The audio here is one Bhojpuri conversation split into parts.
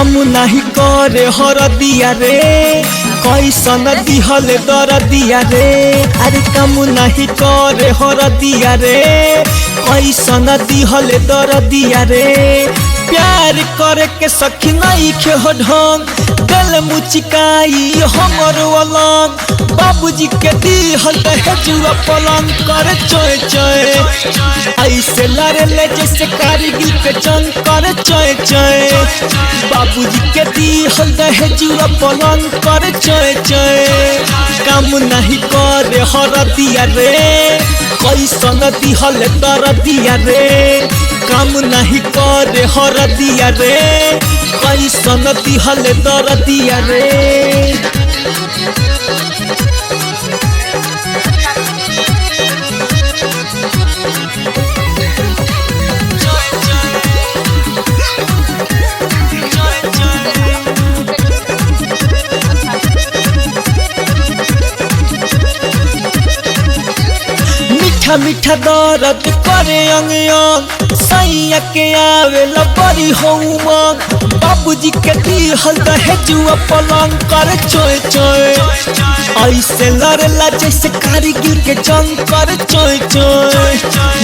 काम नहीं करे हरदिया रे कैसन दिहल दरदिया रे अरे काम नहीं करे हरदिया रे कैसन दिहल दरदिया रे प्यार करे के सखी नहीं खे हो ढंग गल मुचिकाई हमर अलग बाबूजी के दिहल दहेजुआ पलंग करे चोय चोय ऐसे लड़े ले जैसे कारगिल के जंग करे चोय चोय बाबूजी के दिहल दहेजुआ पलंग करे चोय चोय काम नहीं करे हरदिया रे कैसन दिहल दरदिया रे काम नहीं करे हरदिया रे कैसन दिहल दरदिया रे मीठा मीठा दर्द करे अंग अंग सैया के आवे बड़ी हो उमंग बाबूजी के दिहल दहेजुआ पलंग करे चोय चोय ऐसे लड़ला जैसे कारगिल के जंग करे चोय चोय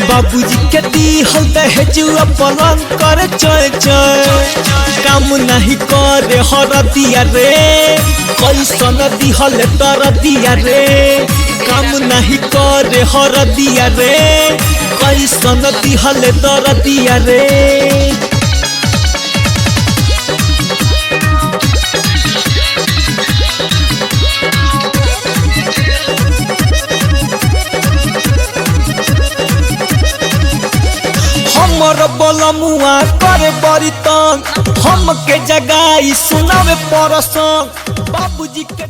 बाबूजी के दिहल दहेजुआ पलंग करे चोय चोय काम नहीं करे हरदिया रे कैसन दिहल दरदिया रे काम नहीं करे हरदिया रे कैसन दिहल दरदिया रे हमर बलमुआ करे बड़ी तंग हमके जगाई सुनावे परसंग बाबूजी के